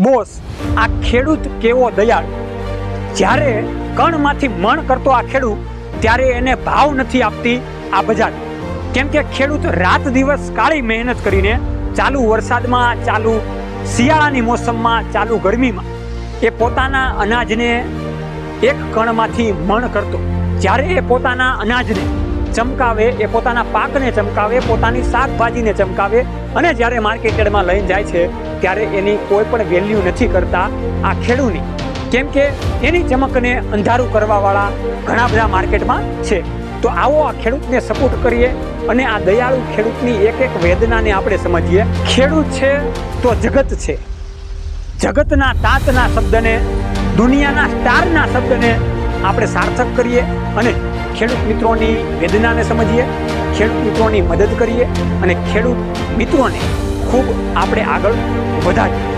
Boss, આ ખેડૂત કેવો દયાળુ. જ્યારે કણમાંથી મણ કરતો આ ખેડૂત, ત્યારે એને ભાવ નથી આપતી આ બજાર. કેમ કે ખેડૂત રાત દિવસ કાળી મહેનત કરીને, ચાલુ વરસાદમાં, ચાલુ શિયાળાની મોસમમાં, ચાલુ ગરમીમાં એ પોતાના અનાજને એક કણમાંથી મણ કરતો. જ્યારે એ પોતાના અનાજને ચમકાવે, એ પોતાના પાકને ચમકાવે, પોતાની શાકભાજીને ચમકાવે અને જ્યારે માર્કેટમાં લઈને જાય છે, ત્યારે એની કોઈ પણ વેલ્યુ નથી કરતા આ ખેડૂતની. કેમ કે એની ચમકને અંધારું કરવાવાળા ઘણા બધા માર્કેટમાં છે. તો આવો આ ખેડૂતને સપોર્ટ કરીએ અને આ દયાળુ ખેડૂતની એક એક વેદનાને આપણે સમજીએ. ખેડૂત છે તો જગત છે. જગતના તાતના શબ્દને, દુનિયાના સ્ટારના શબ્દને આપણે સાર્થક કરીએ અને ખેડૂત મિત્રોની વેદનાને સમજીએ, ખેડૂત મિત્રોની મદદ કરીએ અને ખેડૂત મિત્રોને ખૂબ આપણે આગળ વધારીએ.